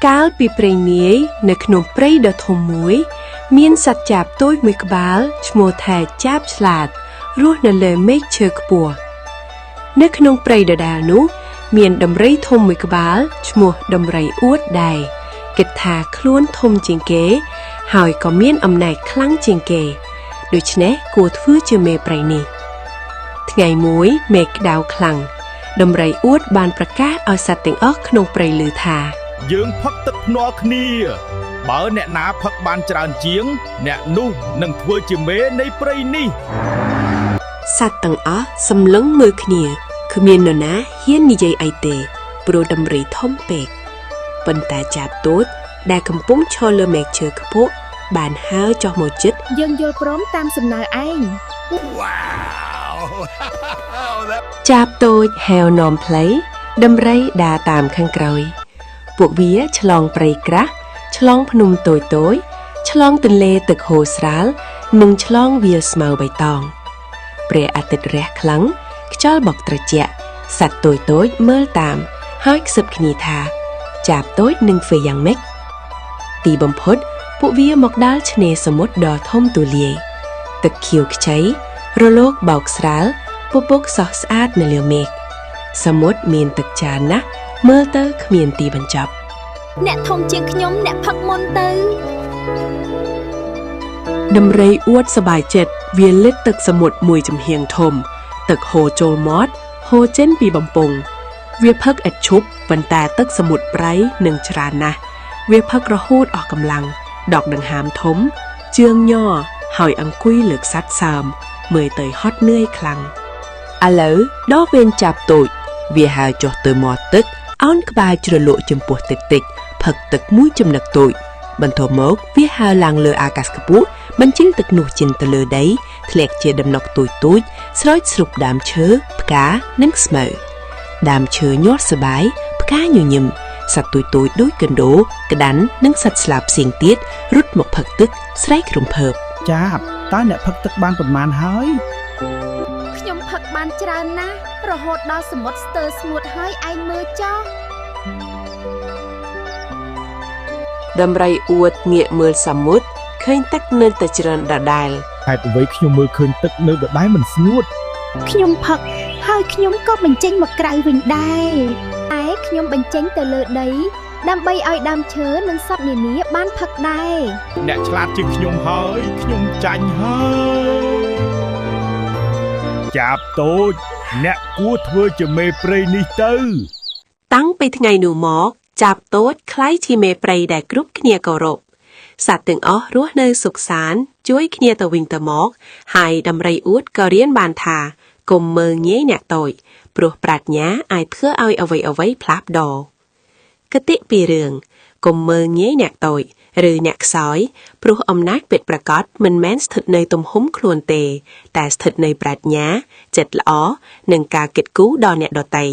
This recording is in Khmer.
កាលពីព្រៃនាយនៅក្នុងព្រៃដ៏ធំមួយមានសត្វចាបតូចមួយក្បាលឈ្មោះថាចាបឆ្លាតរស់នៅលើមែកឈើខ្ពស់នៅក្នុងព្រៃដដែលនោះមានដំរីធំមួយក្បាលឈ្មោះដំរីអួតដែរគិតថាខ្លួនធំជាងគេហើយក៏មានអំណាចខ្លាំងជាងគេដូច្នេះគួរធ្វើជាមេព្រៃនេះថ្ងៃមួយមេឃក្តៅខ្លាំងដំរីអួតបានប្រកាសឲ្យសត្វទាំងអស់ក្នុងព្រៃឮថាយើងផឹកទឹកភ្នាល់គ្នាបើអ្នកណាផឹកបានច្រើនជាងអ្នកនោះនឹងធ្វើជាមេនៃព្រៃនេះសត្វទាំងអស់សម្លឹងមើលគ្នាគ្មាននរណាហ៊ាននិយាយអីទេព្រោះដំរីធំពេកប៉ុន្តែចាបតូចដែលកំពុងឈរលើមែកឈើខ្ពស់បានហើរចុះមកជិតយើងយល់ព្រមតាមសំណើឯងចាបតូចហែវនាំផ្លូវដំរីដើរតាមខាងក្រោយពួកវាឆ្លងព្រៃក្រាស់ឆ្លងភ្នំតូចតូចឆ្លងទន្លេទឹកហូរស្រាលនិងឆ្លងវាលស្មៅបៃតងព្រះអាទិត្យរះខ្លាំងខ្យល់បក់ត្រជាក់សត្វតូចតូចមើលតាមហើយខ្សឹបគ្នាថាចាបតូចនឹងធ្វើយ៉ាងម៉េចទីបំផុតពួកវាមកដល់ឆ្នេរសមុទ្រដ៏ធំទូលាយទឹកខៀវខ្ចីរលកបោកស្រាលពពកស្រស់ស្អាតនៅលើមេឃសមុទ្រមានទឹកច្រើនណាស់មើលទៅគ្មានទីបញ្ចប់អ្នកធំជាងខ្ញុំអ្នកផឹកមុនទៅដំរីអួតសប្បាយចិត្តវាលិតទឹកសមុទ្រមួយចំហៀងធំទឹកហូរចូលមាត់ហូរចេញពីបំពង់វាផឹកឥតឈប់ប៉ុន្តែទឹកសមុទ្រប្រៃនឹងច្រើនណាស់វាផឹករហូតអស់កម្លាំងដកដង្ហើមធំជើងញ័រហើយអង្គុយលើកសัตว์សើមមើលទៅហត់នឿយខ្លាំងឥឡូវដល់វេនចាប់តូចវាហើរចុះទៅមាត់ទឹកអោនក្បាលជ្រលក់ចំពោះតិចតិចផឹកទឹកមួយចំណឹកតូចបន្ទាប់មកវាហើរឡើងលើអាកាសខ្ពស់បញ្ជីលទឹកនោះជិនទៅលើដីធ្លាក់ជាដំណក់តូចតូចស្រោចស្រូបដើមឈើផ្កានិងស្មៅដើមឈើញាស់សបាយផ្កាញញឹមសត្វតូចតូចដូចកណ្ដូក្តាន់និងសត្វស្លាបផ្សេងទៀតរត់មកផឹកទឹកស្រែករំភើបចាបតើអ្នកផឹកទឹកបានប៉ុន្មានហើយខ្ញុំផឹកបានច្រើនណាស់រហូតដល់សមុទ្រស្ទើរស្ងួតហើយឯងមើលចុះដំរីអួតងាកមើលសមុទ្រឃើញទឹកនៅតែច្រើនដដែលហេតុអ្វីខ្ញុំមើលឃើញទឹកនៅដដែលមិនស្ងួតខ្ញុំផឹកហើយខ្ញុំក៏បញ្ចេញមកក្រៅវិញដែរឯខ្ញុំបញ្ចេញទៅលើដីដើម្បីឲ្យដើមឈើនិងសត្វនានាបានផឹកដែរអ្នកឆ្លាតជាងខ្ញុំហើយខ្ញុំចាញ់ហើយចាបតូចអ្នកគួរធ្វើជាមេព្រៃនេះទៅតាំងពីថ្ងៃនោះមកចាបតូចក្លាយជាមេព្រៃដែលគ្រប់គ្នាគោរពសត្វទាំងអស់រស់នៅសុខសាន្តជួយគ្នាទៅវិញទៅមកហើយដំរីអួតក៏រៀនបានថាកុំមើលងាយអ្នកតូចព្រោះប្រាជ្ញាអាចធ្វើឲ្យអ្វីៗផ្លាស់ប្ដូរគតិពីរឿងកុំមើលងាយអ្នកតូចឬអ្នកខ្សោយព្រោះអំណាចពិតប្រាកដមិនមែនស្ថិតនៅទំហំខ្លួនទេតែស្ថិតនៅប្រាជ្ញាចិត្តល្អនិងការគិតគូរដល់អ្នកដទៃ